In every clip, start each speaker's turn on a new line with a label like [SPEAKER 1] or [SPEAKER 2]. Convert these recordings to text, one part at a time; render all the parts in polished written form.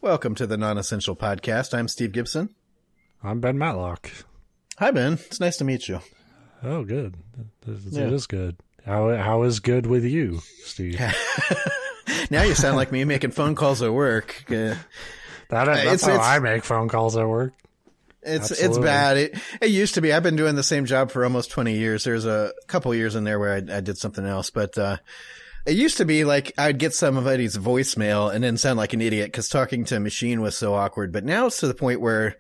[SPEAKER 1] Welcome to the Non-Essential Podcast. I'm Steve Gibson.
[SPEAKER 2] I'm Ben Matlock.
[SPEAKER 1] Hi, Ben. It's nice to meet you.
[SPEAKER 2] Oh, good. It is good. How is good with you, Steve?
[SPEAKER 1] Now you sound like me making phone calls at work.
[SPEAKER 2] That's how I make phone calls at work.
[SPEAKER 1] It's bad. It used to be. I've been doing the same job for almost 20 years. There's a couple years in there where I did something else, but it used to be like I'd get somebody's voicemail and then sound like an idiot because talking to a machine was so awkward. But now it's to the point where,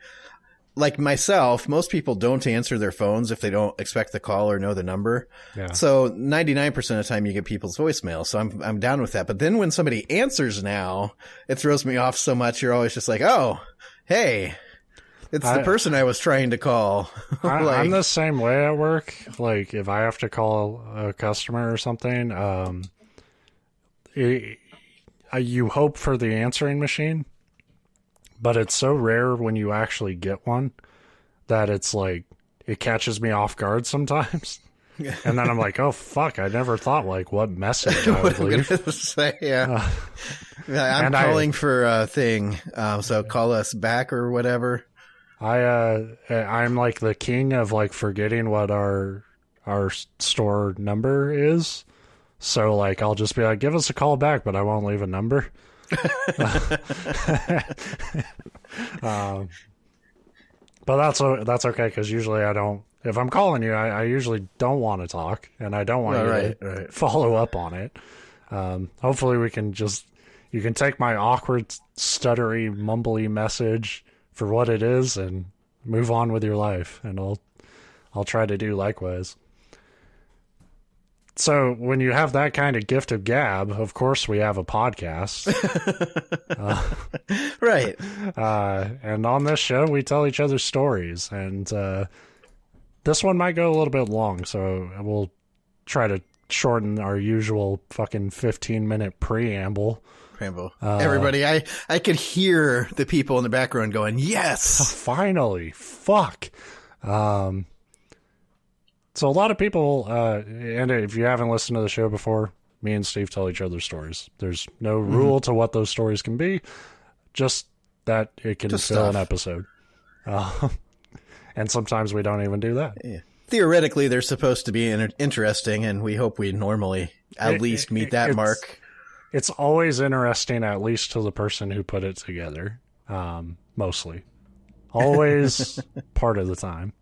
[SPEAKER 1] like myself, most people don't answer their phones if they don't expect the call or know the number. Yeah. So 99% of the time you get people's voicemail. So I'm down with that. But then when somebody answers now, it throws me off so much. You're always just like, oh, hey, it's the person I was trying to call.
[SPEAKER 2] I'm the same way at work. Like if I have to call a customer or something, you hope for the answering machine. But it's so rare when you actually get one that it's like, it catches me off guard sometimes. And then I'm like, oh, fuck, I never thought, like, what message I would leave.
[SPEAKER 1] Say, yeah. I'm calling for a thing, so call us back or whatever.
[SPEAKER 2] I'm like the king of, like, forgetting what our store number is. So, like, I'll just be like, give us a call back, but I won't leave a number. But that's okay because usually I don't. If I'm calling you, I usually don't want to talk, and I don't want you to follow up on it. Hopefully, you can take my awkward, stuttery, mumbly message for what it is and move on with your life, and I'll try to do likewise. So when you have that kind of gift of gab, of course we have a podcast.
[SPEAKER 1] Right.
[SPEAKER 2] And on this show, we tell each other stories. And this one might go a little bit long, so we'll try to shorten our usual fucking 15-minute preamble.
[SPEAKER 1] Everybody, I could hear the people in the background going, yes!
[SPEAKER 2] Finally! Fuck! So a lot of people, and if you haven't listened to the show before, me and Steve tell each other stories. There's no rule to what those stories can be, just that it can fill an episode. And sometimes we don't even do that. Yeah.
[SPEAKER 1] Theoretically, they're supposed to be interesting, and we hope we normally at least meet that mark.
[SPEAKER 2] It's always interesting, at least to the person who put it together, mostly. Always part of the time.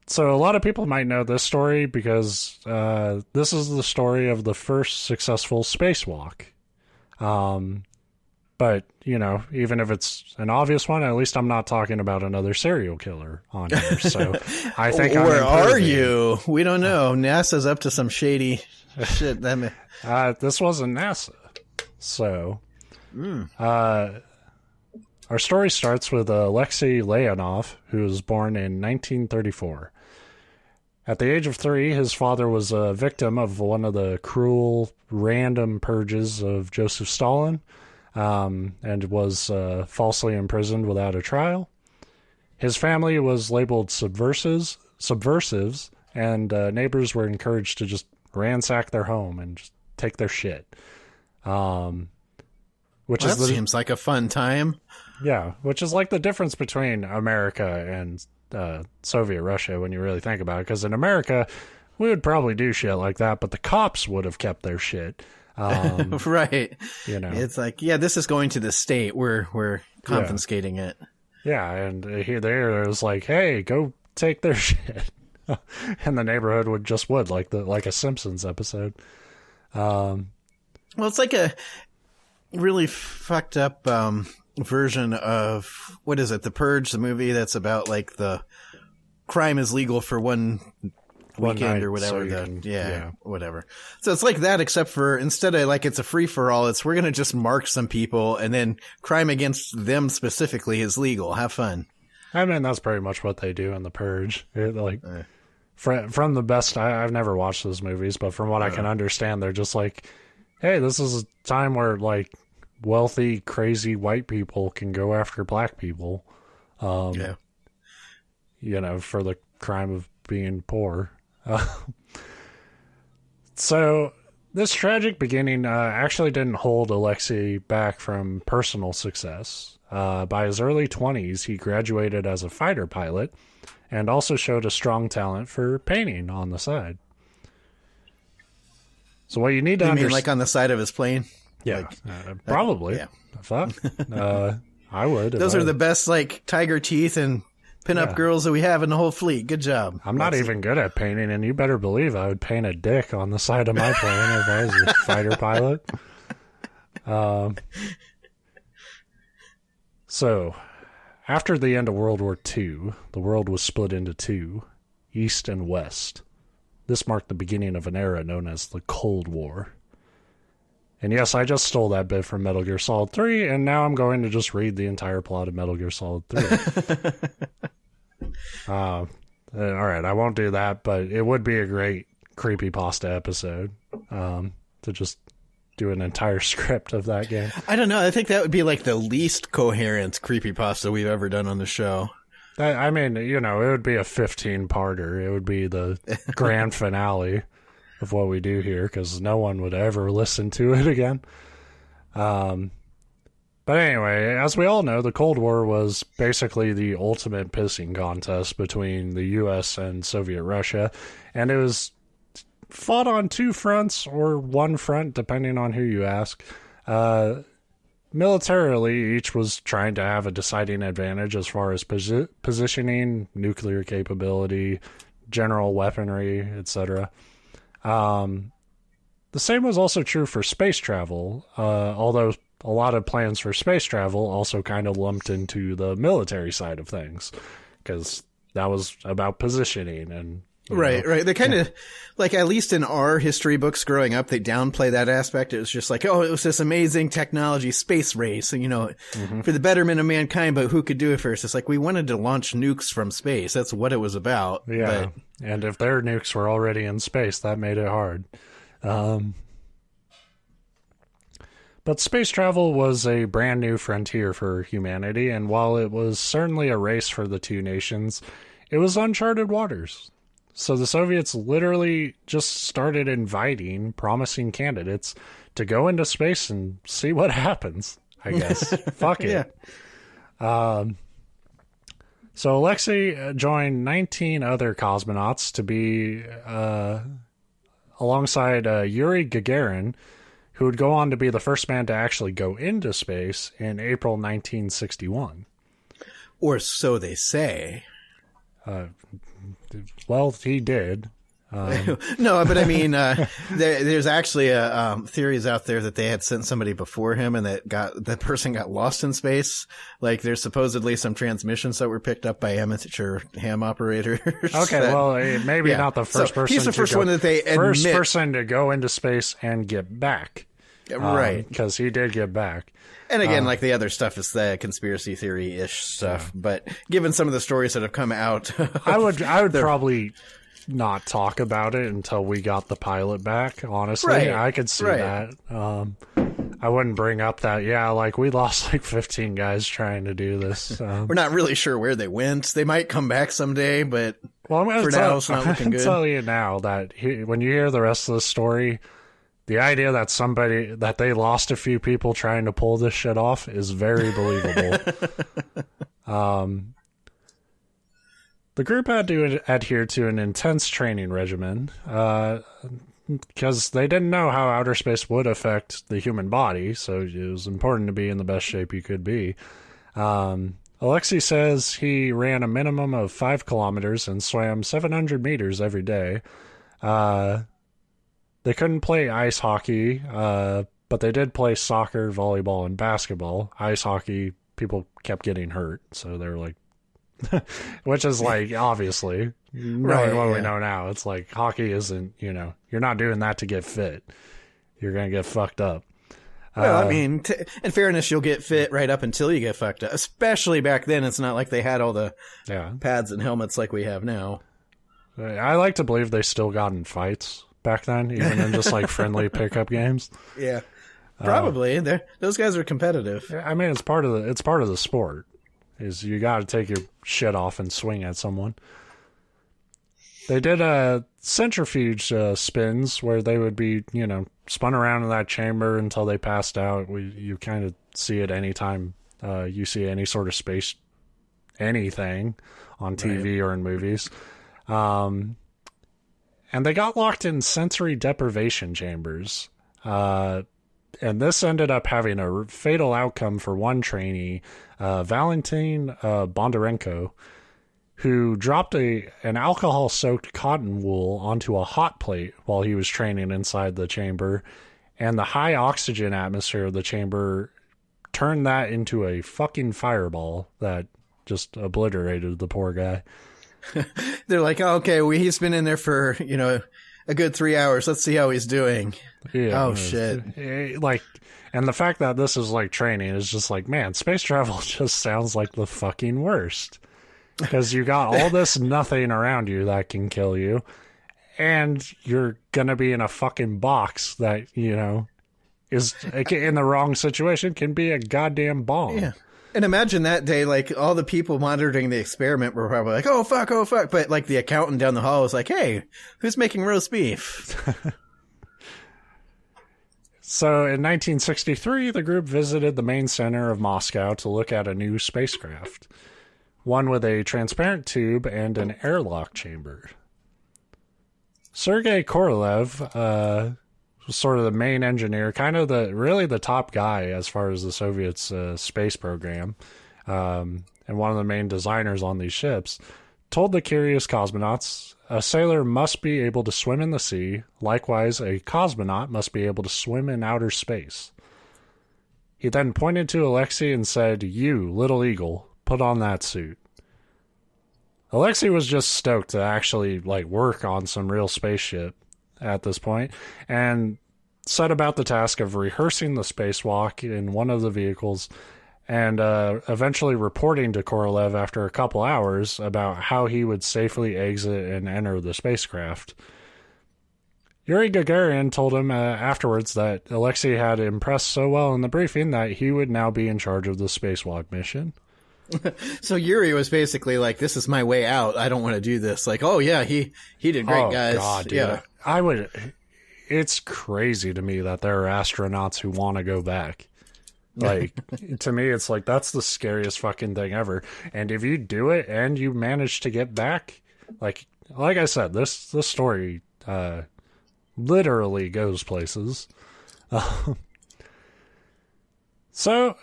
[SPEAKER 2] So a lot of people might know this story because this is the story of the first successful spacewalk. But, you know, even if it's an obvious one, at least I'm not talking about another serial killer on here. So I think
[SPEAKER 1] Where are you? We don't know. NASA's up to some shady shit.
[SPEAKER 2] This wasn't NASA. So our story starts with Alexei Leonov, who was born in 1934. At the age of 3, his father was a victim of one of the cruel, random purges of Joseph Stalin, and was falsely imprisoned without a trial. His family was labeled subversives, and neighbors were encouraged to just ransack their home and just take their shit.
[SPEAKER 1] Seems like a fun time.
[SPEAKER 2] Yeah, which is like the difference between America and Soviet Russia when you really think about it. Because in America, we would probably do shit like that, but the cops would have kept their shit.
[SPEAKER 1] Right.
[SPEAKER 2] You know,
[SPEAKER 1] it's like, yeah, this is going to the state. We're confiscating it.
[SPEAKER 2] Yeah, and there it was like, hey, go take their shit. And the neighborhood would like a Simpsons episode.
[SPEAKER 1] Well, it's like a really fucked up version of, what is it, The Purge, the movie that's about like the crime is legal for one weekend or whatever. Whatever. So it's like that, except for instead of like it's a free for all, it's we're going to just mark some people and then crime against them specifically is legal. Have fun.
[SPEAKER 2] I mean, that's pretty much what they do in The Purge. From the best, I've never watched those movies, but from what I can understand, they're just like, hey, this is a time where like wealthy, crazy white people can go after black people. You know, for the crime of being poor. So This tragic beginning actually didn't hold Alexei back from personal success. By his early 20s, he graduated as a fighter pilot and also showed a strong talent for painting on the side. So what you need to understand...
[SPEAKER 1] You mean like on the side of his plane?
[SPEAKER 2] Yeah,
[SPEAKER 1] like,
[SPEAKER 2] probably.
[SPEAKER 1] Yeah.
[SPEAKER 2] Fuck. I would.
[SPEAKER 1] Those are the best, like, tiger teeth and pinup girls that we have in the whole fleet. Good job.
[SPEAKER 2] I'm not even good at painting, and you better believe I would paint a dick on the side of my plane if I was a fighter pilot. So, after the end of World War II, the world was split into two, East and West. This marked the beginning of an era known as the Cold War. And yes, I just stole that bit from Metal Gear Solid 3, and now I'm going to just read the entire plot of Metal Gear Solid 3. All right, I won't do that, but it would be a great creepypasta episode to just do an entire script of that game.
[SPEAKER 1] I don't know. I think that would be like the least coherent creepypasta we've ever done on the show.
[SPEAKER 2] I mean, you know, it would be a 15-parter. It would be the grand finale of what we do here, because no one would ever listen to it again. But anyway, as we all know, the Cold War was basically the ultimate pissing contest between the U.S. and Soviet Russia, and it was fought on two fronts, or one front, depending on who you ask. Militarily, each was trying to have a deciding advantage as far as positioning, nuclear capability, general weaponry, etc. The same was also true for space travel, although a lot of plans for space travel also kind of lumped into the military side of things, because that was about positioning and...
[SPEAKER 1] Right. They kind of, like, at least in our history books growing up, they downplay that aspect. It was just like, oh, it was this amazing technology space race, and, you know, for the betterment of mankind, but who could do it first? It's like, we wanted to launch nukes from space. That's what it was about.
[SPEAKER 2] Yeah. And if their nukes were already in space, that made it hard. But space travel was a brand new frontier for humanity, and while it was certainly a race for the two nations, it was uncharted waters. So the Soviets literally just started inviting promising candidates to go into space and see what happens, I guess. Fuck it. Yeah. So Alexei joined 19 other cosmonauts to be alongside Yuri Gagarin, who would go on to be the first man to actually go into space in April 1961.
[SPEAKER 1] Or so they say.
[SPEAKER 2] Well, he did.
[SPEAKER 1] No, but I mean, there's actually theories out there that they had sent somebody before him, and that person got lost in space. Like, there's supposedly some transmissions that were picked up by amateur ham operators.
[SPEAKER 2] Okay, well, maybe not the first person.
[SPEAKER 1] He's the first one that they admit.
[SPEAKER 2] First person to go into space and get back.
[SPEAKER 1] Right.
[SPEAKER 2] Because he did get back.
[SPEAKER 1] And again, like the other stuff is the conspiracy theory-ish stuff. Yeah. But given some of the stories that have come out,
[SPEAKER 2] I would probably not talk about it until we got the pilot back. Honestly, right. I could see that. I wouldn't bring up that. Yeah, like we lost like 15 guys trying to do this.
[SPEAKER 1] We're not really sure where they went. They might come back someday, but
[SPEAKER 2] for
[SPEAKER 1] now it's not looking good.
[SPEAKER 2] I'll tell you now that when you hear the rest of the story, the idea that they lost a few people trying to pull this shit off is very believable. The group had to adhere to an intense training regimen because they didn't know how outer space would affect the human body, so it was important to be in the best shape you could be. Alexei says he ran a minimum of 5 kilometers and swam 700 meters every day. They couldn't play ice hockey, but they did play soccer, volleyball, and basketball. Ice hockey, people kept getting hurt, so they were like, which is like, obviously, knowing what we know now, it's like hockey isn't, you're not doing that to get fit. You're going to get fucked up.
[SPEAKER 1] Well, I mean, in fairness, you'll get fit right up until you get fucked up. Especially back then, it's not like they had all the pads and helmets like we have now.
[SPEAKER 2] I like to believe they still got in fights back then, even in just like friendly pickup games.
[SPEAKER 1] Yeah, probably. Those guys are competitive.
[SPEAKER 2] I mean, it's part of the sport. Is you got to take your shit off and swing at someone. They did centrifuge spins where they would be, spun around in that chamber until they passed out. You kind of see it anytime you see any sort of space anything on TV or in movies. And they got locked in sensory deprivation chambers. And this ended up having a fatal outcome for one trainee, Valentin Bondarenko, who dropped an alcohol-soaked cotton wool onto a hot plate while he was training inside the chamber, and the high oxygen atmosphere of the chamber turned that into a fucking fireball that just obliterated the poor guy.
[SPEAKER 1] They're like, oh, okay, he's been in there for, a good 3 hours. Let's see how he's doing.
[SPEAKER 2] Yeah,
[SPEAKER 1] oh, shit.
[SPEAKER 2] And the fact that this is like training is just like, man, space travel just sounds like the fucking worst. Because you got all this nothing around you that can kill you, and you're gonna be in a fucking box that, is in the wrong situation, can be a goddamn bomb.
[SPEAKER 1] Yeah. And imagine that day, like, all the people monitoring the experiment were probably like, oh, fuck. But, like, the accountant down the hall was like, hey, who's making roast beef?
[SPEAKER 2] So, in 1963, the group visited the main center of Moscow to look at a new spacecraft. One with a transparent tube and an airlock chamber. Sergei Korolev was sort of the main engineer, kind of the top guy as far as the Soviets' space program, and one of the main designers on these ships, told the curious cosmonauts, a sailor must be able to swim in the sea. Likewise, a cosmonaut must be able to swim in outer space. He then pointed to Alexei and said, "You, little eagle, put on that suit." Alexei was just stoked to actually work on some real spaceship at this point, and set about the task of rehearsing the spacewalk in one of the vehicles, and eventually reporting to Korolev after a couple hours about how he would safely exit and enter the spacecraft. Yuri Gagarin told him afterwards that Alexei had impressed so well in the briefing that he would now be in charge of the spacewalk mission.
[SPEAKER 1] So Yuri was basically like, this is my way out. I don't want to do this. Like, oh yeah, he did great, guys.
[SPEAKER 2] God, dude.
[SPEAKER 1] Yeah.
[SPEAKER 2] It's crazy to me that there are astronauts who want to go back. To me, it's like, that's the scariest fucking thing ever. And if you do it and you manage to get back, like I said, this story literally goes places. So,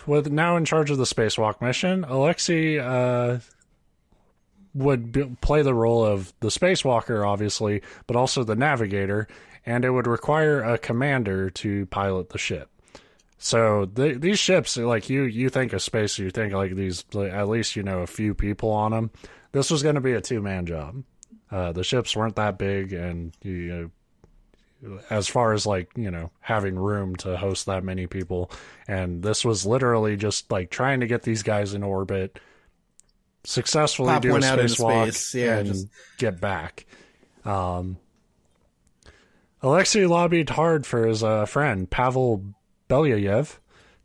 [SPEAKER 2] with now in charge of the spacewalk mission, Alexei would play the role of the spacewalker, obviously, but also the navigator, and it would require a commander to pilot the ship. So these ships, like you think of space, you think like these, at least a few people on them. This was going to be a two-man job. The ships weren't that big, and as far as having room to host that many people, and this was literally just trying to get these guys in orbit, successfully
[SPEAKER 1] pop
[SPEAKER 2] do a
[SPEAKER 1] one out into
[SPEAKER 2] spacewalk,
[SPEAKER 1] space. Yeah,
[SPEAKER 2] and get back. Alexei lobbied hard for his friend Pavel Belyayev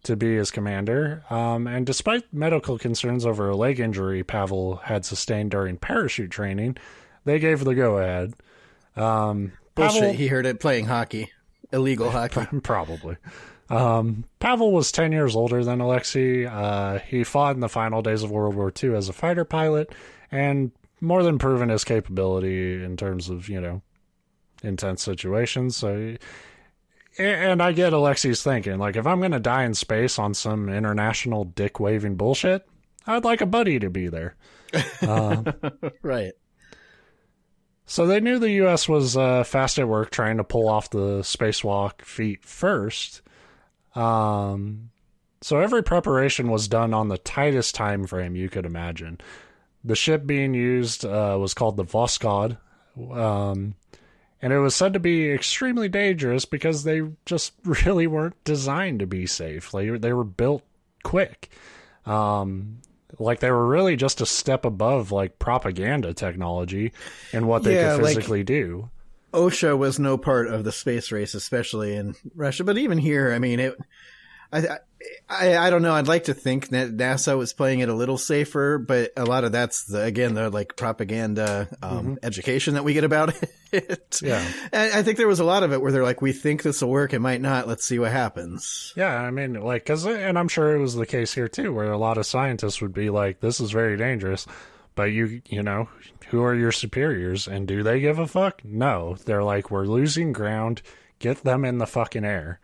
[SPEAKER 2] to be his commander, and despite medical concerns over a leg injury Pavel had sustained during parachute training, they gave the go-ahead.
[SPEAKER 1] Bullshit, he heard it playing hockey. Illegal hockey.
[SPEAKER 2] Probably. Pavel was 10 years older than Alexei. He fought in the final days of World War II as a fighter pilot, and more than proven his capability in terms of, intense situations. So, and I get Alexei's thinking, if I'm going to die in space on some international dick-waving bullshit, I'd like a buddy to be there.
[SPEAKER 1] Right.
[SPEAKER 2] So they knew the U.S. was fast at work trying to pull off the spacewalk feat first. So every preparation was done on the tightest time frame you could imagine. The ship being used was called the Voskhod, and it was said to be extremely dangerous because they just really weren't designed to be safe. They were built quick. They were really just a step above propaganda technology and what they could physically do. OSHA
[SPEAKER 1] was no part of the space race, especially in Russia, but even here, I don't know. I'd like to think that NASA was playing it a little safer, but a lot of that's the like propaganda, education that we get about it.
[SPEAKER 2] Yeah.
[SPEAKER 1] And I think there was a lot of it where they're like, we think this will work. It might not. Let's see what happens.
[SPEAKER 2] Yeah. I mean, like, and I'm sure it was the case here too, where a lot of scientists would be like, this is very dangerous, but you know, who are your superiors and do they give a fuck? No, they're like, we're losing ground. Get them in the fucking air.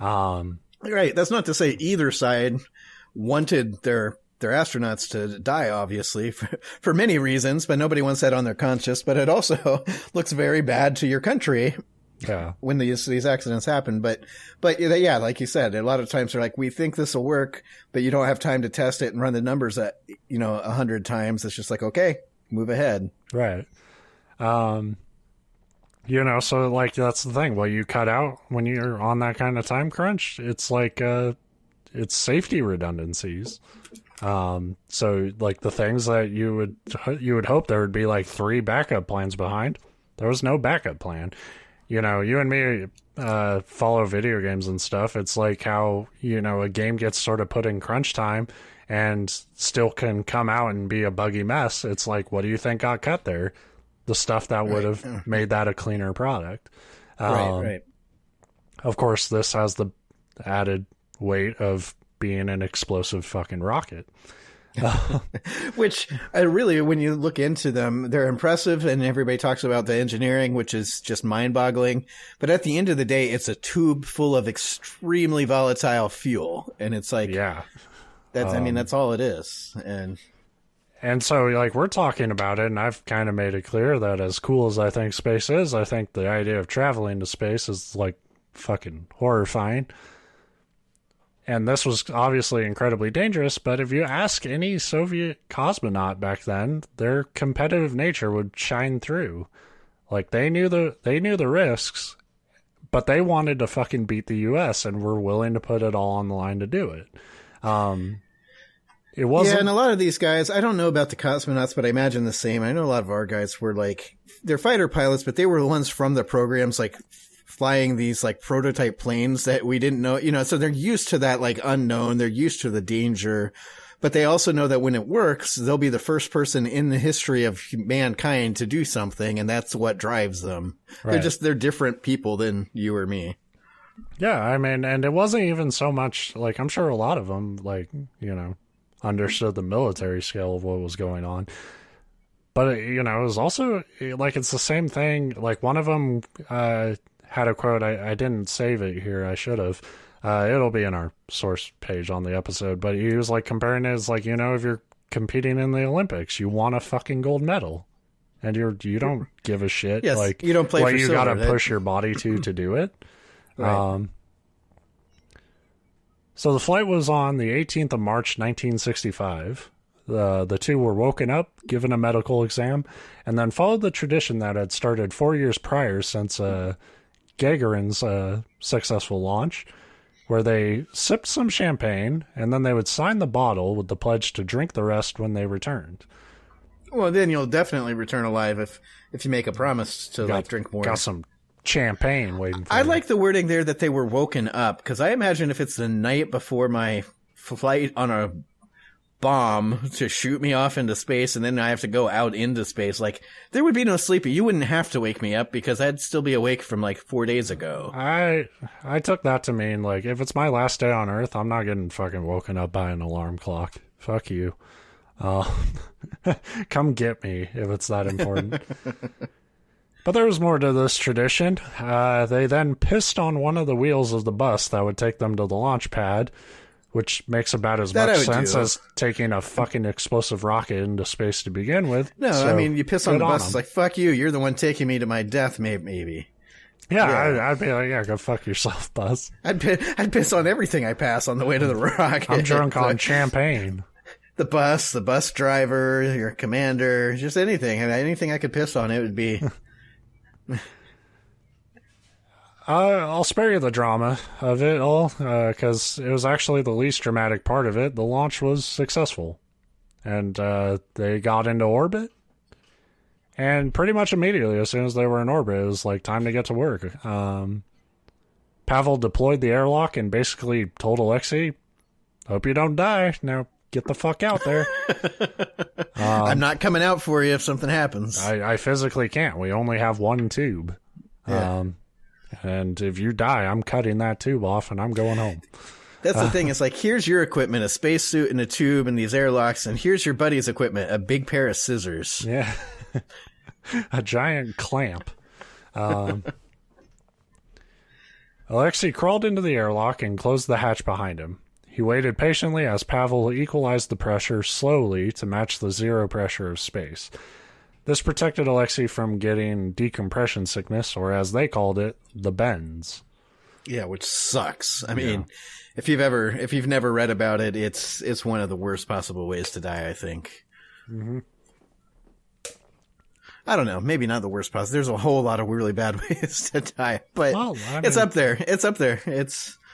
[SPEAKER 1] Right. That's not to say either side wanted their astronauts to die, obviously, for many reasons, but nobody wants that on their conscience. But it also looks very bad to your country.
[SPEAKER 2] Yeah.
[SPEAKER 1] When these accidents happen. But yeah, like you said, a lot of times they're like, we think this will work, but you don't have time to test it and run the numbers at, 100 times. It's just like, okay, move ahead.
[SPEAKER 2] Right. So like, that's the thing. What you cut out when you're on that kind of time crunch, it's like, it's safety redundancies. So like the things that you would hope there would be like 3 backup plans behind, there was no backup plan. You and me, follow video games and stuff. It's like how, a game gets sort of put in crunch time and still can come out and be a buggy mess. It's like, what do you think got cut there? The stuff that would have made that a cleaner product.
[SPEAKER 1] Right.
[SPEAKER 2] Of course, this has the added weight of being an explosive fucking rocket.
[SPEAKER 1] Which really, when you look into them, they're impressive, and everybody talks about the engineering, which is just mind-boggling. But at the end of the day, it's a tube full of extremely volatile fuel, and it's like,
[SPEAKER 2] yeah,
[SPEAKER 1] that's all it is,
[SPEAKER 2] And so, like, we're talking about it, and I've kind of made it clear that as cool as I think space is, I think the idea of traveling to space is, like, fucking horrifying. And this was obviously incredibly dangerous, but if you ask any Soviet cosmonaut back then, their competitive nature would shine through. Like, they knew the risks, but they wanted to fucking beat the U.S. and were willing to put it all on the line to do it. It wasn't.
[SPEAKER 1] Yeah, and a lot of these guys, I don't know about the cosmonauts, but I imagine the same. I know a lot of our guys were like, they're fighter pilots, but they were the ones from the programs, like flying these like prototype planes that we didn't know, so they're used to that like unknown. They're used to the danger, but they also know that when it works, they'll be the first person in the history of mankind to do something. And that's what drives them. Right. They're different people than you or me.
[SPEAKER 2] Yeah. I mean, and it wasn't even so much like, I'm sure a lot of them, like, understood the military scale of what was going on. But, it was also, like, it's the same thing. Like, one of them had a quote. I didn't save it here. I should have. It'll be in our source page on the episode. But he was, like, comparing it as, like, if you're competing in the Olympics, you want a fucking gold medal. And you don't give a shit.
[SPEAKER 1] Yes,
[SPEAKER 2] like,
[SPEAKER 1] you don't play for
[SPEAKER 2] you
[SPEAKER 1] silver.
[SPEAKER 2] Got to push your body to do it.
[SPEAKER 1] Right.
[SPEAKER 2] So the flight was on the 18th of March, 1965. The two were woken up, given a medical exam, and then followed the tradition that had started 4 years prior since Gagarin's successful launch, where they sipped some champagne, and then they would sign the bottle with the pledge to drink the rest when they returned.
[SPEAKER 1] Well, then you'll definitely return alive if you make a promise to drink more.
[SPEAKER 2] Got some champagne waiting for
[SPEAKER 1] I
[SPEAKER 2] you.
[SPEAKER 1] like the wording there that they were woken up, because I imagine if it's the night before my flight on a bomb to shoot me off into space and then I have to go out into space, like, there would be no sleepy. You wouldn't have to wake me up because I'd still be awake from like 4 days ago.
[SPEAKER 2] I took that to mean, like, if it's my last day on Earth, I'm not getting fucking woken up by an alarm clock. Fuck you. Come get me if it's that important. But there was more to this tradition. They then pissed on one of the wheels of the bus that would take them to the launch pad, which makes about as much sense as taking a fucking explosive rocket into space to begin with.
[SPEAKER 1] No, so, I mean, you piss on the bus, it's like, fuck you, you're the one taking me to my death, maybe.
[SPEAKER 2] Yeah. I'd be like, yeah, go fuck yourself, bus.
[SPEAKER 1] I'd piss on everything I pass on the way to the rocket.
[SPEAKER 2] I'm drunk on champagne.
[SPEAKER 1] The bus driver, your commander, just anything. Anything I could piss on, it would be...
[SPEAKER 2] I'll spare you the drama of it all, because it was actually the least dramatic part of it. The launch was successful, and they got into orbit, and pretty much immediately, as soon as they were in orbit, it was like time to get to work. Pavel deployed the airlock and basically told Alexei, hope you don't die. Now get the fuck out there.
[SPEAKER 1] I'm not coming out for you if something happens.
[SPEAKER 2] I physically can't. We only have one tube.
[SPEAKER 1] Yeah.
[SPEAKER 2] And if you die, I'm cutting that tube off and I'm going home.
[SPEAKER 1] That's the thing. It's like, here's your equipment, a spacesuit and a tube and these airlocks, and here's your buddy's equipment, a big pair of scissors.
[SPEAKER 2] Yeah. A giant clamp. Alexei crawled into the airlock and closed the hatch behind him. He waited patiently as Pavel equalized the pressure slowly to match the zero pressure of space. This protected Alexei from getting decompression sickness, or as they called it, the bends.
[SPEAKER 1] Yeah, which sucks. I mean, if you've never read about it, it's one of the worst possible ways to die, I think.
[SPEAKER 2] Mm-hmm.
[SPEAKER 1] I don't know. Maybe not the worst possible. There's a whole lot of really bad ways to die, but it's up there. It's up there.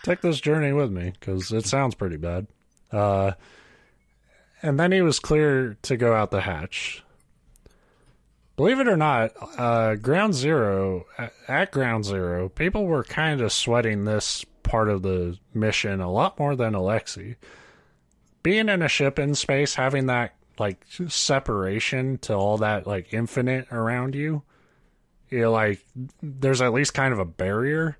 [SPEAKER 2] Take this journey with me, because it sounds pretty bad. And then he was clear to go out the hatch. Believe it or not, at Ground Zero, people were kind of sweating this part of the mission a lot more than Alexei. Being in a ship in space, having that like separation to all that like infinite around you, like there's at least kind of a barrier,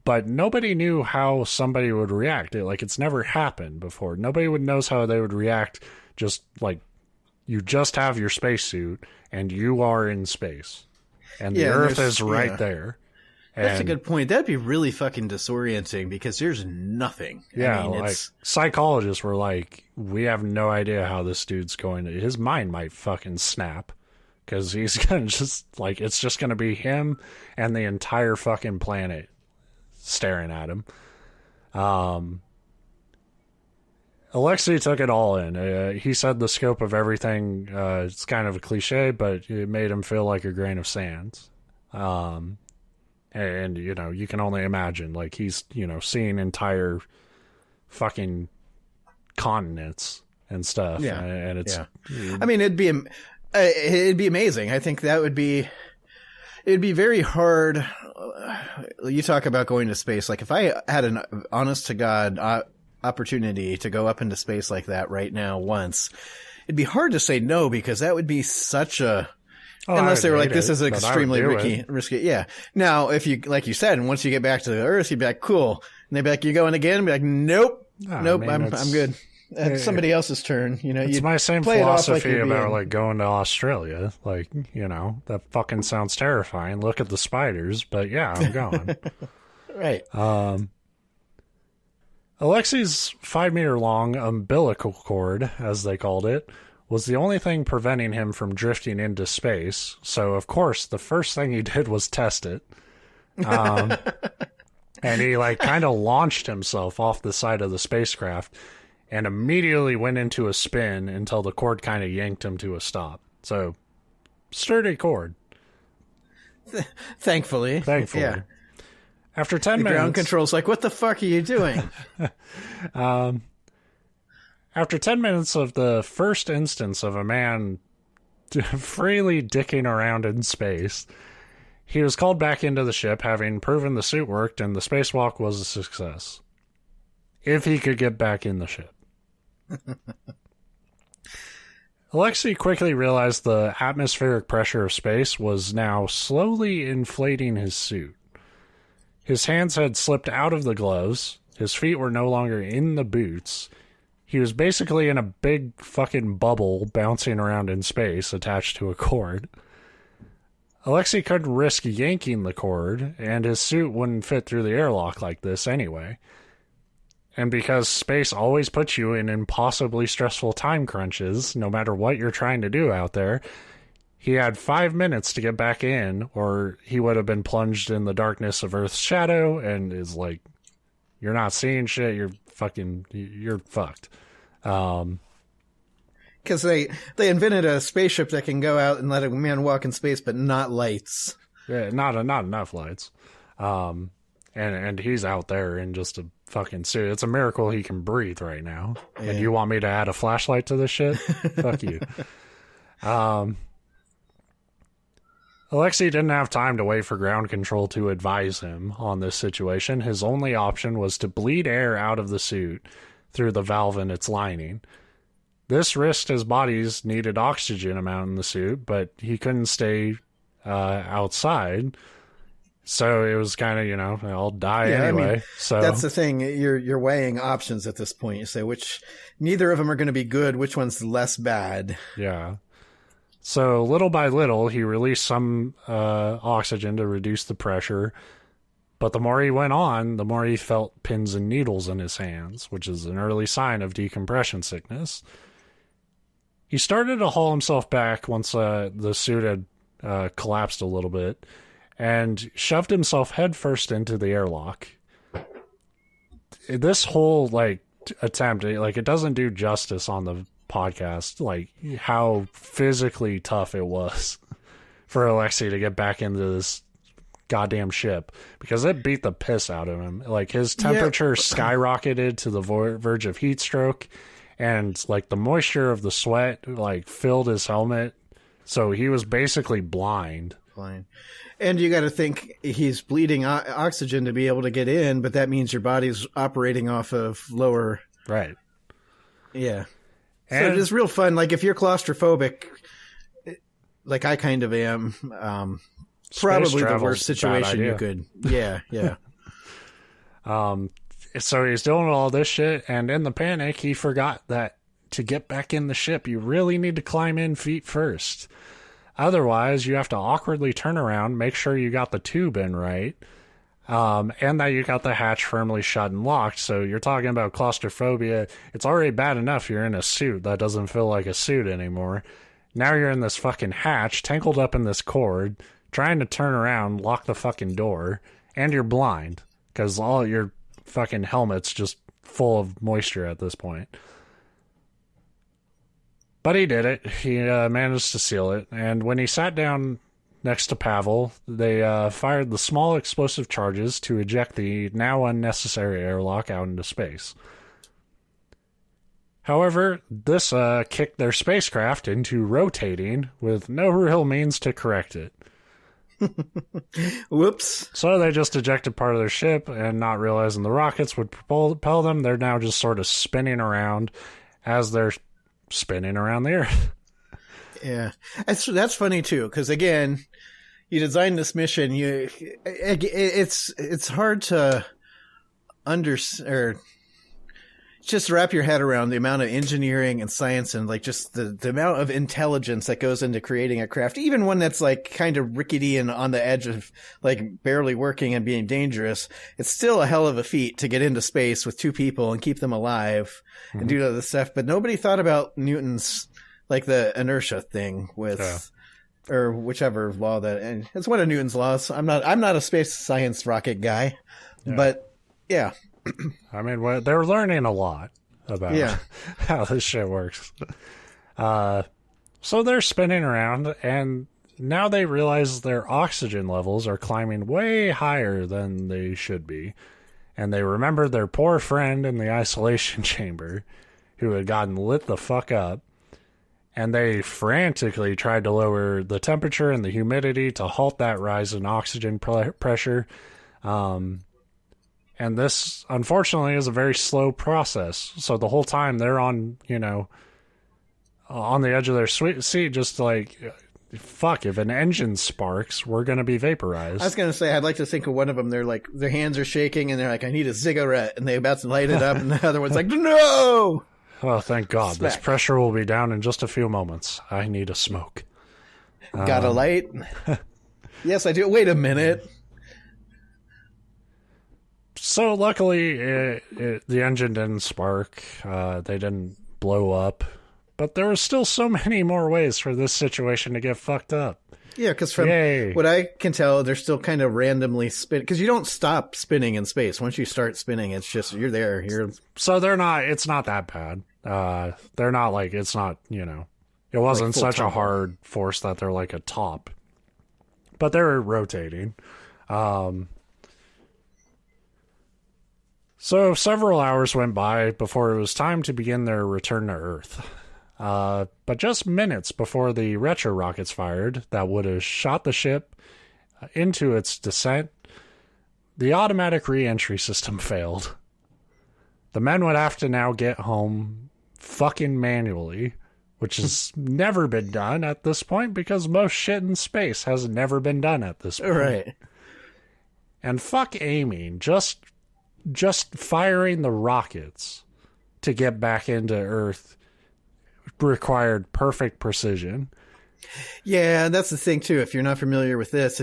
[SPEAKER 2] but nobody knew how somebody would react. It's never happened before. Nobody knows how they would react. Just like you just have your spacesuit and you are in space and the Earth is right there.
[SPEAKER 1] That's a good point. That'd be really fucking disorienting because there's nothing.
[SPEAKER 2] Yeah, I mean, psychologists were like, we have no idea how this dude's going to... His mind might fucking snap because he's going to just... it's just going to be him and the entire fucking planet staring at him. Alexei took it all in. He said the scope of everything, it's kind of a cliche, but it made him feel like a grain of sand. And, you can only imagine, he's, seeing entire fucking continents and stuff.
[SPEAKER 1] Yeah.
[SPEAKER 2] And it's...
[SPEAKER 1] Yeah. I mean, it'd be amazing. I think it'd be very hard. You talk about going to space. Like, if I had an honest to God opportunity to go up into space like that right now once, it'd be hard to say no, because that would be such a... Unless they were like, this is extremely risky. Yeah. Now, if you, like you said, and once you get back to the Earth, you'd be like, cool. And they'd be like, you going again? And be like, nope. Nope. I'm good. It's somebody else's turn.
[SPEAKER 2] It's my same philosophy about going to Australia. That fucking sounds terrifying. Look at the spiders, but yeah, I'm going.
[SPEAKER 1] Right.
[SPEAKER 2] Alexei's 5-meter long umbilical cord, as they called it, was the only thing preventing him from drifting into space. So, of course, the first thing he did was test it. And he, kind of launched himself off the side of the spacecraft and immediately went into a spin until the cord kind of yanked him to a stop. So, sturdy cord.
[SPEAKER 1] Thankfully.
[SPEAKER 2] Yeah. After 10 minutes...
[SPEAKER 1] ground control's like, what the fuck are you doing?
[SPEAKER 2] After 10 minutes of the first instance of a man freely dicking around in space, he was called back into the ship, having proven the suit worked and the spacewalk was a success. If he could get back in the ship. Alexei quickly realized the atmospheric pressure of space was now slowly inflating his suit. His hands had slipped out of the gloves, his feet were no longer in the boots. He was basically in a big fucking bubble bouncing around in space attached to a cord. Alexei couldn't risk yanking the cord, and his suit wouldn't fit through the airlock like this anyway. And because space always puts you in impossibly stressful time crunches, no matter what you're trying to do out there, he had 5 minutes to get back in, or he would have been plunged in the darkness of Earth's shadow, and is like, you're not seeing shit, you're fucked.
[SPEAKER 1] Because they invented a spaceship that can go out and let a man walk in space, but not lights.
[SPEAKER 2] Yeah, not enough lights. And he's out there in just a fucking suit. It's a miracle he can breathe right now. Yeah. And you want me to add a flashlight to this shit? Fuck you. Alexei didn't have time to wait for ground control to advise him on this situation. His only option was to bleed air out of the suit through the valve in its lining. This risked his body's needed oxygen amount in the suit, but he couldn't stay outside. So it was kind of, I'll die anyway. I mean, so
[SPEAKER 1] that's the thing. You're weighing options at this point. You say neither of them are going to be good. Which one's less bad?
[SPEAKER 2] Yeah. So little by little, he released some oxygen to reduce the pressure. But the more he went on, the more he felt pins and needles in his hands, which is an early sign of decompression sickness. He started to haul himself back once the suit had collapsed a little bit and shoved himself headfirst into the airlock. This whole attempt, it doesn't do justice on the podcast, how physically tough it was for Alexei to get back into this goddamn ship, because it beat the piss out of him. His temperature skyrocketed to the verge of heat stroke, and the moisture of the sweat filled his helmet, so he was basically blind.
[SPEAKER 1] And you got to think he's bleeding oxygen to be able to get in, but that means your body's operating off of lower.
[SPEAKER 2] Right.
[SPEAKER 1] Yeah. And so it is real fun. If you're claustrophobic, like I kind of am, probably the worst situation you could. Yeah, yeah.
[SPEAKER 2] So he's doing all this shit, and in the panic, he forgot that to get back in the ship, you really need to climb in feet first. Otherwise, you have to awkwardly turn around, make sure you got the tube in right, and that you got the hatch firmly shut and locked. So you're talking about claustrophobia. It's already bad enough you're in a suit that doesn't feel like a suit anymore. Now you're in this fucking hatch, tangled up in this cord, trying to turn around, lock the fucking door, and you're blind because all your fucking helmet's just full of moisture at this point. But he did it. He managed to seal it. And when he sat down next to Pavel, they fired the small explosive charges to eject the now unnecessary airlock out into space. However, this kicked their spacecraft into rotating with no real means to correct it.
[SPEAKER 1] Whoops.
[SPEAKER 2] So they just ejected part of their ship, and not realizing the rockets would propel them, they're now just sort of spinning around as they're spinning around the Earth.
[SPEAKER 1] Yeah. That's funny, too, because, again, you designed this mission. It's hard to just wrap your head around the amount of engineering and science and just the amount of intelligence that goes into creating a craft, even one that's kind of rickety and on the edge of barely working and being dangerous. It's still a hell of a feat to get into space with two people and keep them alive and do other stuff. But nobody thought about Newton's the inertia thing with or whichever law and it's one of Newton's laws. I'm not a space science rocket guy, but yeah.
[SPEAKER 2] I mean, they're learning a lot about how this shit works. So they're spinning around, and now they realize their oxygen levels are climbing way higher than they should be. And they remember their poor friend in the isolation chamber who had gotten lit the fuck up. And they frantically tried to lower the temperature and the humidity to halt that rise in oxygen pressure. And this, unfortunately, is a very slow process. So the whole time they're on, on the edge of their seat, just fuck, if an engine sparks, we're going to be vaporized.
[SPEAKER 1] I was going to say, I'd like to think of one of them. They're their hands are shaking and they're I need a cigarette. And they're about to light it up. And the other one's no!
[SPEAKER 2] Oh, thank God. Smack. This pressure will be down in just a few moments. I need a smoke.
[SPEAKER 1] Got a light? Yes, I do. Wait a minute.
[SPEAKER 2] So luckily, the engine didn't spark. They didn't blow up. But there were still so many more ways for this situation to get fucked up.
[SPEAKER 1] Yeah, because from what I can tell, they're still kind of randomly spinning. Because you don't stop spinning in space. Once you start spinning, it's just, you're there.
[SPEAKER 2] So they're not, it's not that bad. They're not it's not, it wasn't such a hard force that they're a top. But they're rotating. So several hours went by before it was time to begin their return to Earth. But just minutes before the retro rockets fired that would have shot the ship into its descent, the automatic re-entry system failed. The men would have to now get home fucking manually, which has never been done at this point because most shit in space has never been done at this point.
[SPEAKER 1] Right.
[SPEAKER 2] And fuck aiming, just firing the rockets to get back into Earth required perfect precision.
[SPEAKER 1] Yeah, that's the thing too. If you're not familiar with this,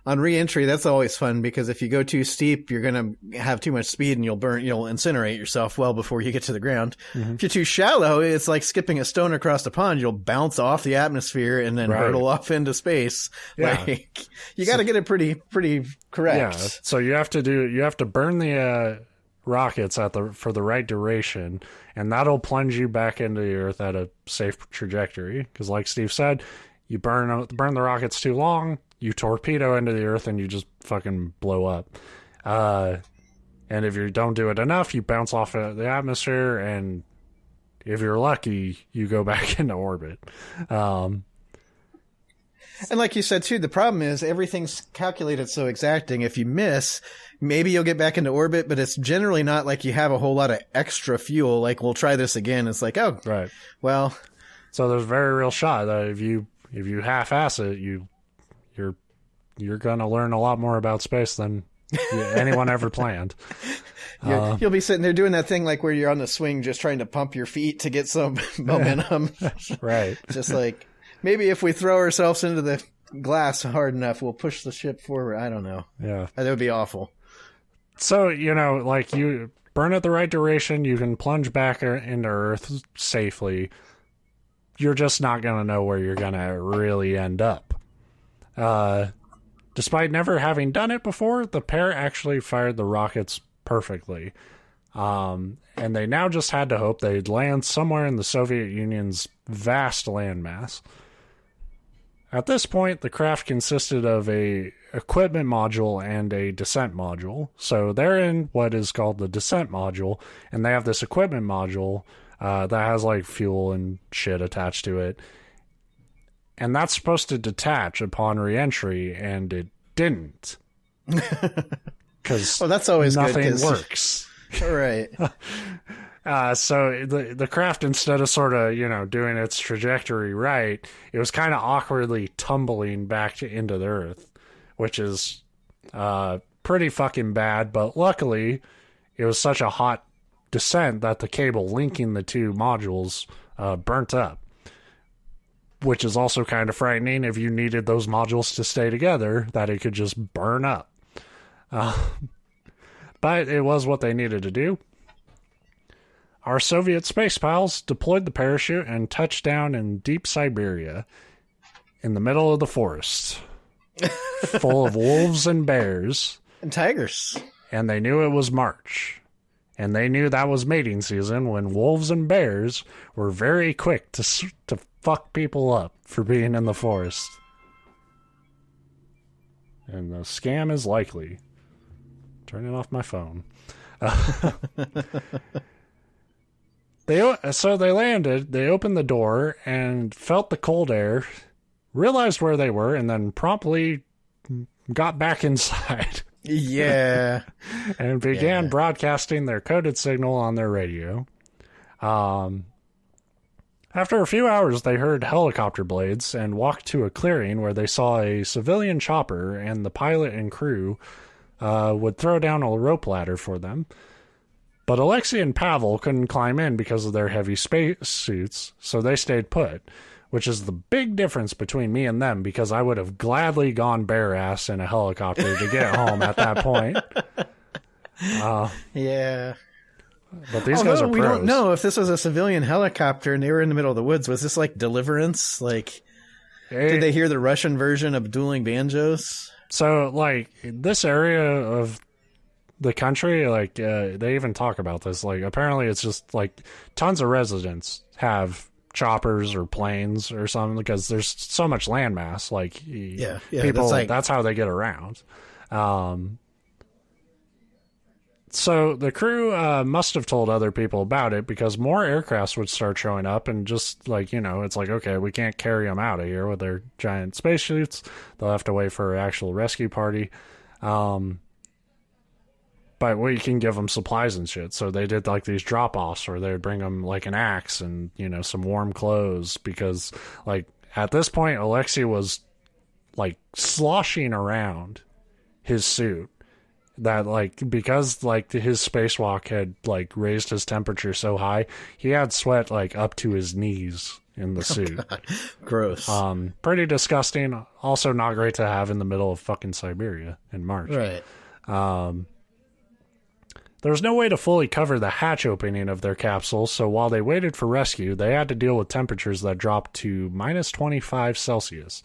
[SPEAKER 1] on re-entry, that's always fun because if you go too steep, you're going to have too much speed and you'll incinerate yourself well before you get to the ground. Mm-hmm. If you're too shallow, it's like skipping a stone across a pond. You'll bounce off the atmosphere and then hurtle off into space.
[SPEAKER 2] Yeah.
[SPEAKER 1] Like, you got to get it pretty correct.
[SPEAKER 2] Yeah. So you have to burn the rockets for the right duration, and that'll plunge you back into the Earth at a safe trajectory. Because like Steve said, you burn the rockets too long, you torpedo into the Earth and you just fucking blow up. And if you don't do it enough, you bounce off the atmosphere, and if you're lucky, you go back into orbit.
[SPEAKER 1] And like you said, too, the problem is everything's calculated so exacting. If you miss, maybe you'll get back into orbit, but it's generally not like you have a whole lot of extra fuel. Like, we'll try this again. It's like, oh,
[SPEAKER 2] right.
[SPEAKER 1] Well.
[SPEAKER 2] So there's a very real shot that if you half-ass it, you're going to learn a lot more about space than anyone ever planned.
[SPEAKER 1] You'll be sitting there doing that thing like where you're on the swing just trying to pump your feet to get some momentum.
[SPEAKER 2] Right.
[SPEAKER 1] Just like, maybe if we throw ourselves into the glass hard enough, we'll push the ship forward. I don't know.
[SPEAKER 2] Yeah.
[SPEAKER 1] That would be awful.
[SPEAKER 2] So, like you burn at the right duration, you can plunge back into Earth safely. You're just not going to know where you're going to really end up. Despite never having done it before, the pair actually fired the rockets perfectly. And they now just had to hope they'd land somewhere in the Soviet Union's vast landmass. At this point, the craft consisted of a equipment module and a descent module. So they're in what is called the descent module, and they have this equipment module that has like fuel and shit attached to it. And that's supposed to detach upon re-entry, and it didn't. Because
[SPEAKER 1] that's always
[SPEAKER 2] nothing
[SPEAKER 1] good,
[SPEAKER 2] works.
[SPEAKER 1] Right.
[SPEAKER 2] So the craft, instead of sort of, doing its trajectory right, it was kind of awkwardly tumbling back into the Earth, which is pretty fucking bad. But luckily, it was such a hot descent that the cable linking the two modules burnt up, which is also kind of frightening if you needed those modules to stay together, that it could just burn up. But it was what they needed to do. Our Soviet space pals deployed the parachute and touched down in deep Siberia, in the middle of the forest, full of wolves and bears.
[SPEAKER 1] And tigers.
[SPEAKER 2] And they knew it was March. And they knew that was mating season, when wolves and bears were very quick to fuck people up for being in the forest. And the scam is likely. Turning off my phone. So they landed, they opened the door and felt the cold air, realized where they were, and then promptly got back inside.
[SPEAKER 1] Yeah.
[SPEAKER 2] And began broadcasting their coded signal on their radio. After a few hours, they heard helicopter blades and walked to a clearing where they saw a civilian chopper, and the pilot and crew would throw down a rope ladder for them. But Alexei and Pavel couldn't climb in because of their heavy space suits, so they stayed put, which is the big difference between me and them, because I would have gladly gone bare ass in a helicopter to get home at that point.
[SPEAKER 1] Yeah.
[SPEAKER 2] But these guys are pros.
[SPEAKER 1] We don't know if this was a civilian helicopter and they were in the middle of the woods. Was this like Deliverance? Like, did they hear the Russian version of Dueling Banjos?
[SPEAKER 2] So, like, this area of the country, like, they even talk about this. Like, apparently it's just, like, tons of residents have choppers or planes or something, because there's so much landmass. Like, people, that's how they get around. So the crew must have told other people about it because more aircrafts would start showing up and just like, it's like, okay, we can't carry them out of here with their giant spacesuits. They'll have to wait for an actual rescue party. But we can give them supplies and shit. So they did like these drop-offs where they'd bring them like an axe and, some warm clothes because like at this point, Alexei was like sloshing around his suit. That like because like his spacewalk had like raised his temperature so high, he had sweat like up to his knees in the suit.
[SPEAKER 1] God. Gross.
[SPEAKER 2] Pretty disgusting. Also not great to have in the middle of fucking Siberia in March.
[SPEAKER 1] Right.
[SPEAKER 2] There was no way to fully cover the hatch opening of their capsule, so while they waited for rescue, they had to deal with temperatures that dropped to minus 25 Celsius,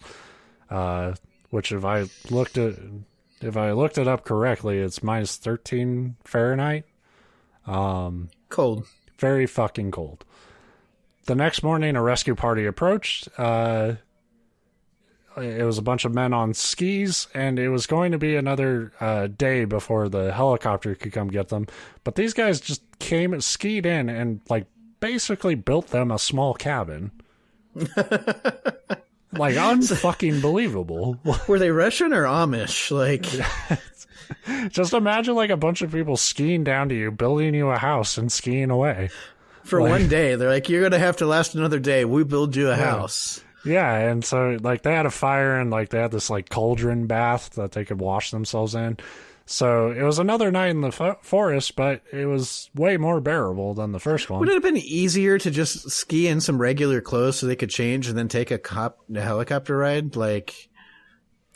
[SPEAKER 2] which if I looked it up correctly, it's minus 13 Fahrenheit.
[SPEAKER 1] Cold.
[SPEAKER 2] Very fucking cold. The next morning, a rescue party approached. It was a bunch of men on skis, and it was going to be another day before the helicopter could come get them. But these guys just skied in, and like basically built them a small cabin. Like, unfucking believable.
[SPEAKER 1] Were they Russian or Amish? Like,
[SPEAKER 2] just imagine like a bunch of people skiing down to you, building you a house, and skiing away.
[SPEAKER 1] For one day, they're like, you're going to have to last another day. We build you a house.
[SPEAKER 2] Yeah, and so like they had a fire and like they had this like cauldron bath that they could wash themselves in. So it was another night in the forest, but it was way more bearable than the first one.
[SPEAKER 1] Would it have been easier to just ski in some regular clothes so they could change and then take a helicopter ride? Like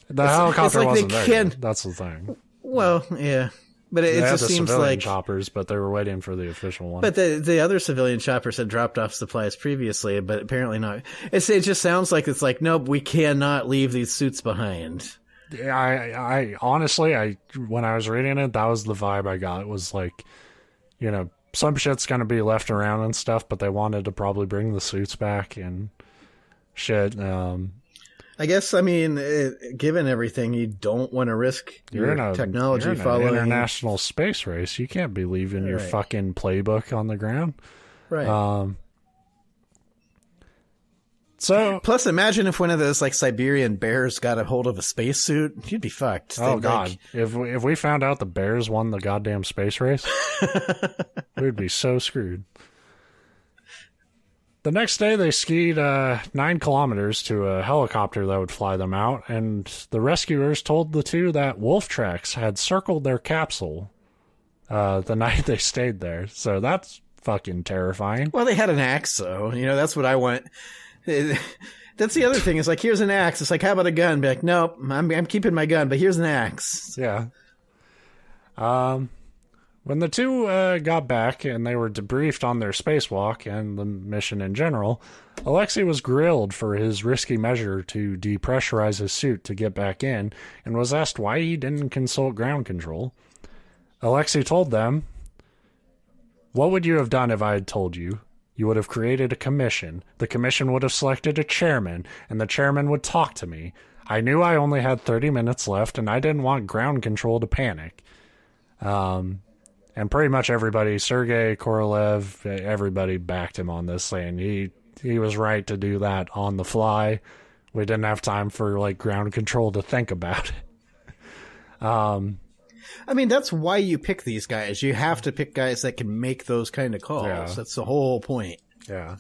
[SPEAKER 2] the helicopter
[SPEAKER 1] like
[SPEAKER 2] wasn't there yet. That's the thing.
[SPEAKER 1] Well, yeah. But it just seems like
[SPEAKER 2] choppers, but they were waiting for the official one.
[SPEAKER 1] But the other civilian choppers had dropped off supplies previously, but apparently not. It just sounds like it's like, nope, we cannot leave these suits behind.
[SPEAKER 2] Yeah, I honestly, when I was reading it, that was the vibe I got. It was like, some shit's gonna be left around and stuff, but they wanted to probably bring the suits back and shit.
[SPEAKER 1] I guess, given everything, you don't want to risk your technology following
[SPEAKER 2] an international space race. You can't be leaving your fucking playbook on the ground.
[SPEAKER 1] Right.
[SPEAKER 2] So
[SPEAKER 1] plus, imagine if one of those like Siberian bears got a hold of a spacesuit, you'd be fucked.
[SPEAKER 2] Oh God! If we found out the bears won the goddamn space race, we'd be so screwed. The next day, they skied 9 kilometers to a helicopter that would fly them out, and the rescuers told the two that wolf tracks had circled their capsule the night they stayed there. So that's fucking terrifying.
[SPEAKER 1] Well, they had an axe, though. That's what I want. That's the other thing. It's like, here's an axe. It's like, how about a gun? Be like, nope, I'm keeping my gun, but here's an axe.
[SPEAKER 2] Yeah. When the two got back and they were debriefed on their spacewalk and the mission in general, Alexei was grilled for his risky measure to depressurize his suit to get back in and was asked why he didn't consult ground control. Alexei told them, "What would you have done if I had told you? You would have created a commission. The commission would have selected a chairman, and the chairman would talk to me. I knew I only had 30 minutes left, and I didn't want ground control to panic." And pretty much everybody, Sergei Korolev, everybody backed him on this, saying he was right to do that on the fly. We didn't have time for like ground control to think about it.
[SPEAKER 1] That's why you pick these guys. You have to pick guys that can make those kind of calls. Yeah. That's the whole point.
[SPEAKER 2] Yeah.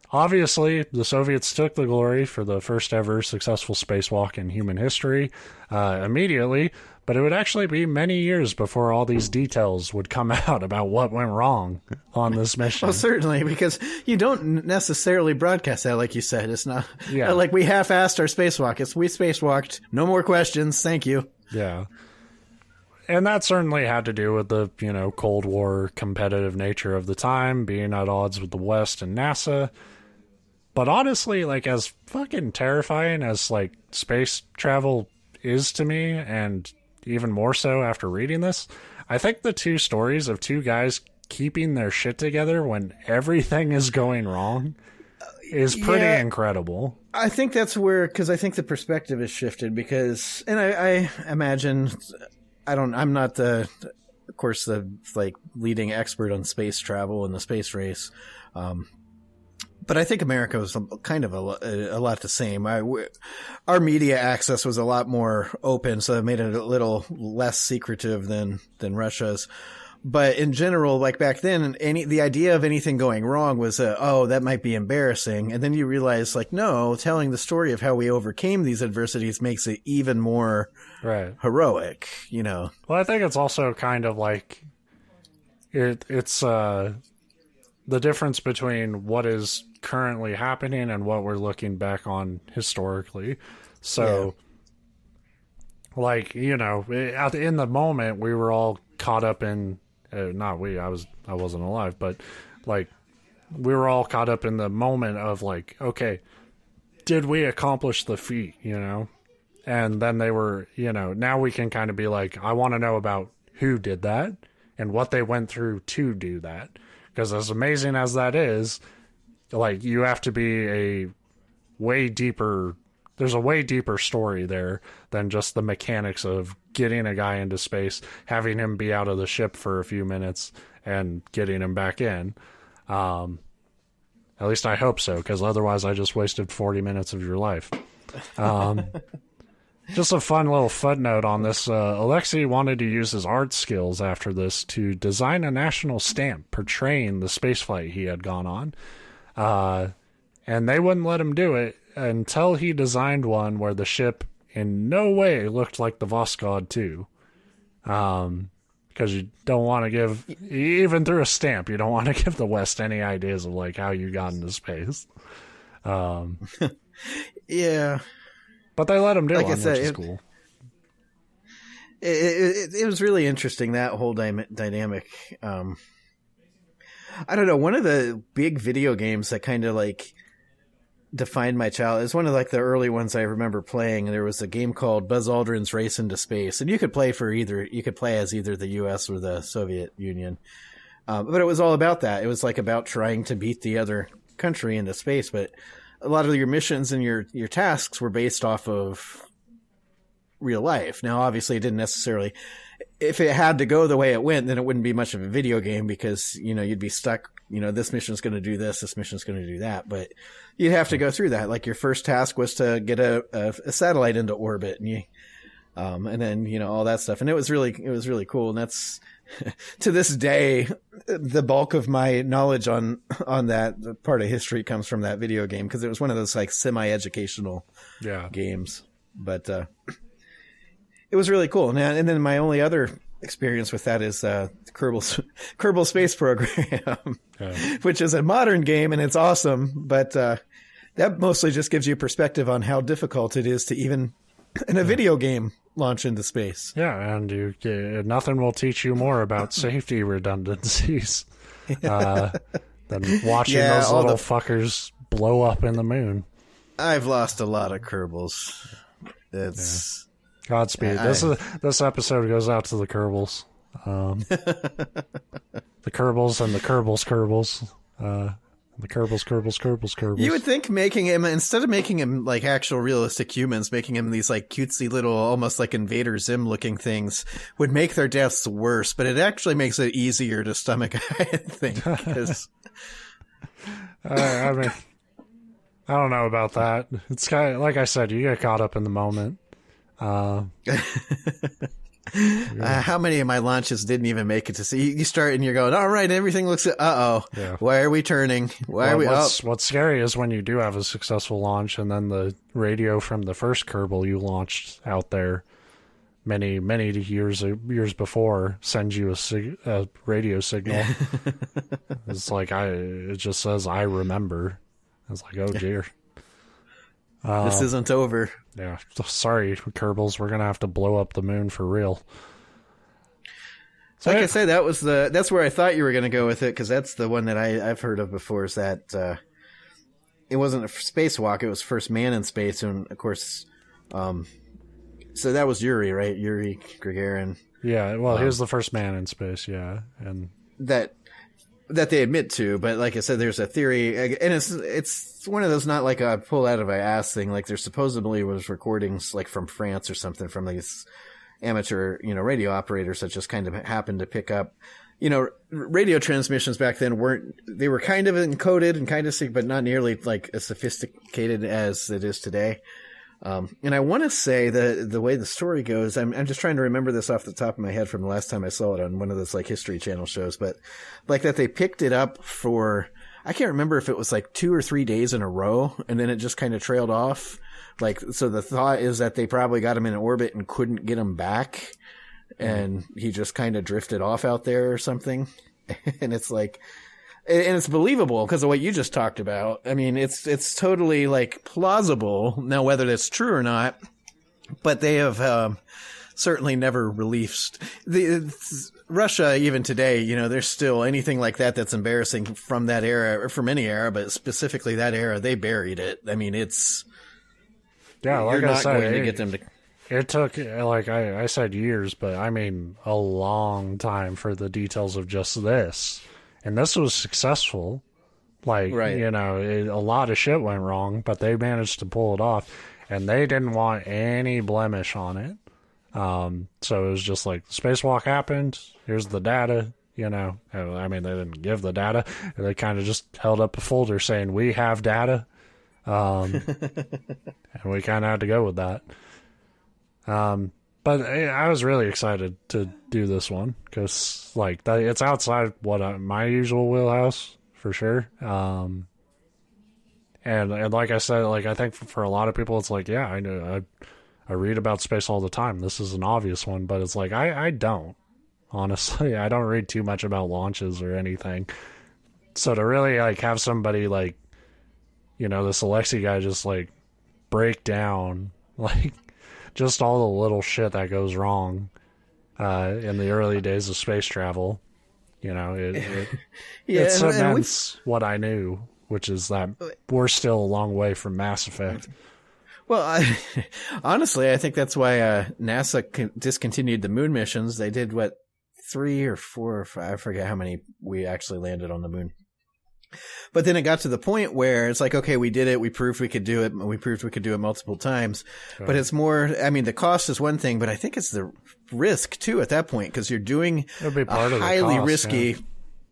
[SPEAKER 2] Obviously, the Soviets took the glory for the first ever successful spacewalk in human history immediately, but it would actually be many years before all these details would come out about what went wrong on this mission.
[SPEAKER 1] Well, certainly, because you don't necessarily broadcast that, like you said. It's not like we half-assed our spacewalk. It's we spacewalked. No more questions. Thank you.
[SPEAKER 2] Yeah. And that certainly had to do with the, Cold War competitive nature of the time, being at odds with the West and NASA. But honestly, like, as fucking terrifying as, like, space travel is to me, and even more so after reading this, I think the two stories of two guys keeping their shit together when everything is going wrong is pretty incredible.
[SPEAKER 1] I think that's where, because I think the perspective has shifted because, and I imagine I'm not the, of course, the like leading expert on space travel and the space race. But I think America was kind of a lot the same. Our media access was a lot more open, so it made it a little less secretive than Russia's. But in general, like back then, the idea of anything going wrong was, that might be embarrassing. And then you realize, like, no, telling the story of how we overcame these adversities makes it even more heroic, you know?
[SPEAKER 2] Well, I think it's also kind of like it's the difference between what is currently happening and what we're looking back on historically. So, like, you know, in the moment, we were all caught up in. Not we, I wasn't alive, but like we were all caught up in the moment of like, okay, did we accomplish the feat, you know? And then they were, you know, now we can kind of be like, I want to know about who did that and what they went through to do that. Because as amazing as that is, like you have to be there's a way deeper story there than just the mechanics of getting a guy into space, having him be out of the ship for a few minutes, and getting him back in. At least I hope so, because otherwise I just wasted 40 minutes of your life. Just a fun little footnote on this. Alexei wanted to use his art skills after this to design a national stamp portraying the spaceflight he had gone on. And they wouldn't let him do it until he designed one where the ship in no way looked like the Voskhod 2. Because you don't want to give, even through a stamp, you don't want to give the West any ideas of like how you got into space.
[SPEAKER 1] Yeah.
[SPEAKER 2] But they let him do one, which is cool.
[SPEAKER 1] It was really interesting, that whole dynamic. I don't know, one of the big video games that kind of like defined my childhood. It's one of like the early ones I remember playing. And there was a game called Buzz Aldrin's Race into Space, and you could play as either the U.S. or the Soviet Union. But it was all about that. It was like about trying to beat the other country into space. But a lot of your missions and your tasks were based off of real life. Now, obviously, it didn't necessarily. If it had to go the way it went, then it wouldn't be much of a video game because, you know, you'd be stuck, you know, this mission's going to do this mission's going to do that. But you'd have to go through that. Like your first task was to get a satellite into orbit and then, you know, all that stuff. And it was really cool. And that's to this day, the bulk of my knowledge on that part of history comes from that video game. Cause it was one of those like semi-educational games, but, it was really cool. And then my only other experience with that is Kerbal Space Program, which is a modern game and it's awesome. But that mostly just gives you perspective on how difficult it is to even in a video game launch into space.
[SPEAKER 2] Yeah, and nothing will teach you more about safety redundancies than watching those little fuckers blow up in the moon.
[SPEAKER 1] I've lost a lot of Kerbals. It's...
[SPEAKER 2] Godspeed. This episode goes out to the Kerbals. The Kerbals and the Kerbals. The Kerbals.
[SPEAKER 1] You would think making him, instead of making him like actual realistic humans, making him these like cutesy little, almost like Invader Zim looking things would make their deaths worse, but it actually makes it easier to stomach, I think.
[SPEAKER 2] I mean, I don't know about that. It's kind of, like I said, you get caught up in the moment.
[SPEAKER 1] How many of my launches didn't even make it to see? You start and you're going, all right, everything looks. Why are we turning?
[SPEAKER 2] What's scary is when you do have a successful launch, and then the radio from the first Kerbal you launched out there many years before sends you a radio signal. It's like it just says I remember. It's like, oh dear.
[SPEAKER 1] This isn't over.
[SPEAKER 2] Yeah, sorry, Kerbals. We're gonna have to blow up the moon for real.
[SPEAKER 1] So, like I say, that's where I thought you were gonna go with it, because that's the one that I've heard of before. Is that it wasn't a spacewalk; it was first man in space, and of course, so that was Yuri, right? Yuri Gagarin.
[SPEAKER 2] Yeah, well, he was the first man in space. Yeah, and
[SPEAKER 1] that they admit to, but like I said, there's a theory, and it's one of those not like a pull out of my ass thing. Like there supposedly was recordings like from France or something from these amateur, radio operators that just kind of happened to pick up, radio transmissions back then they were kind of encoded and kind of sick, but not nearly like as sophisticated as it is today. And I want to say that the way the story goes, I'm just trying to remember this off the top of my head from the last time I saw it on one of those like History Channel shows, but like that they picked it up for, I can't remember if it was like 2 or 3 days in a row and then it just kind of trailed off. Like, so the thought is that they probably got him in orbit and couldn't get him back and he just kind of drifted off out there or something. And it's like, and it's believable because of what you just talked about. I mean, it's totally like plausible. Now, whether that's true or not, but they have certainly never released Russia. Even today, there's still anything like that that's embarrassing from that era or from any era, but specifically that era, they buried it. I mean, it's
[SPEAKER 2] like I said,
[SPEAKER 1] going to get them to.
[SPEAKER 2] It took, like I said, years, but I mean a long time for the details of just this. And this was successful. Like,
[SPEAKER 1] right.
[SPEAKER 2] A lot of shit went wrong, but they managed to pull it off. And they didn't want any blemish on it. So it was just like, spacewalk happened. Here's the data. I mean, they didn't give the data. They kind of just held up a folder saying, we have data. And we kind of had to go with that. But I was really excited to do this one because, like, it's outside my usual wheelhouse for sure. And like I said, like I think for a lot of people, it's like, yeah, I know I read about space all the time. This is an obvious one, but it's like I don't honestly. I don't read too much about launches or anything. So to really like have somebody like, this Alexei guy just like break down like. Just all the little shit that goes wrong in the early days of space travel. It cements what I knew, which is that we're still a long way from Mass Effect.
[SPEAKER 1] Well, honestly, I think that's why NASA discontinued the moon missions. They did, 3 or 4 or 5, I forget how many we actually landed on the moon. But then it got to the point where it's like, okay, we did it. We proved we could do it. We proved we could do it multiple times. Sure. But it's more, I mean, the cost is one thing, but I think it's the risk too at that point because you're doing
[SPEAKER 2] a
[SPEAKER 1] highly risky.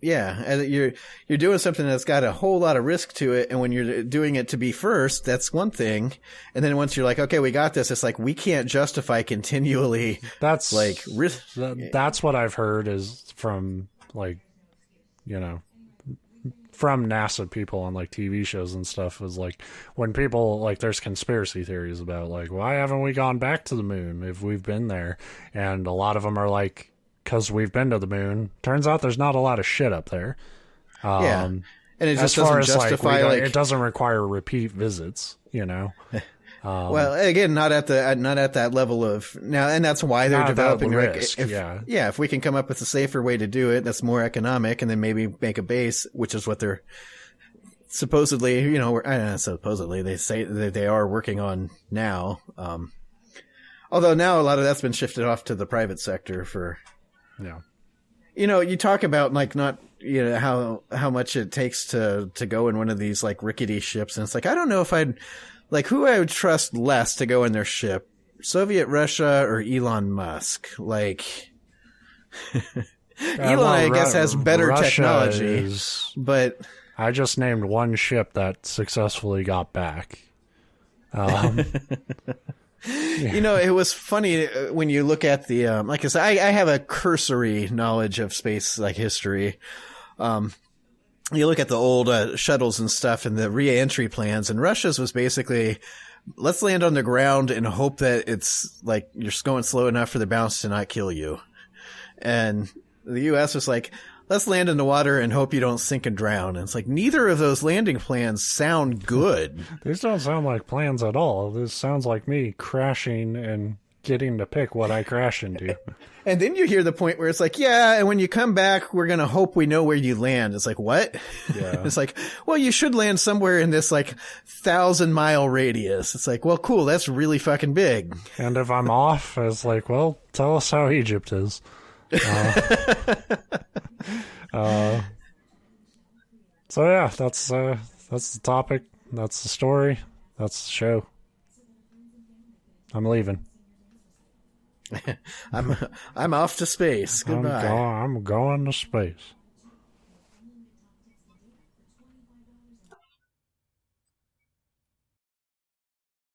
[SPEAKER 1] Yeah. And you're doing something that's got a whole lot of risk to it. And when you're doing it to be first, that's one thing. And then once you're like, okay, we got this, it's like, we can't justify continually.
[SPEAKER 2] That's
[SPEAKER 1] like risk.
[SPEAKER 2] That's what I've heard is from like, from NASA people on like TV shows and stuff is like when people like there's conspiracy theories about like why haven't we gone back to the moon if we've been there, and a lot of them are like because we've been to the moon. Turns out there's not a lot of shit up there.
[SPEAKER 1] And it just doesn't justify like
[SPEAKER 2] it doesn't require repeat visits.
[SPEAKER 1] Well, again, not at that level of now, and that's why they're developing
[SPEAKER 2] risk.
[SPEAKER 1] If we can come up with a safer way to do it, that's more economic, and then maybe make a base, which is what they're supposedly, supposedly they say that they are working on now. Although now a lot of that's been shifted off to the private sector for, you talk about like not, how much it takes to go in one of these like rickety ships, and it's like I don't know if I'd. Like, who I would trust less to go in their ship, Soviet Russia or Elon Musk? Like, Elon, I guess, has better
[SPEAKER 2] Russia
[SPEAKER 1] technology, but...
[SPEAKER 2] I just named one ship that successfully got back.
[SPEAKER 1] It was funny when you look at the... like I said, I have a cursory knowledge of space, like, history. You look at the old shuttles and stuff and the re-entry plans, and Russia's was basically, let's land on the ground and hope that it's like you're going slow enough for the bounce to not kill you. And the U.S. was like, let's land in the water and hope you don't sink and drown. And it's like, neither of those landing plans sound good.
[SPEAKER 2] These don't sound like plans at all. This sounds like me crashing and getting to pick what I crash into.
[SPEAKER 1] And then you hear the point where it's like, yeah, and when you come back, we're going to hope we know where you land. It's like, what?
[SPEAKER 2] Yeah.
[SPEAKER 1] It's like, well, you should land somewhere in this like 1,000-mile radius. It's like, well, cool. That's really fucking big.
[SPEAKER 2] And if I'm off, it's like, well, tell us how Egypt is. So yeah, that's the topic. That's the story. That's the show. I'm leaving.
[SPEAKER 1] I'm off to space. Goodbye.
[SPEAKER 2] I'm going to space.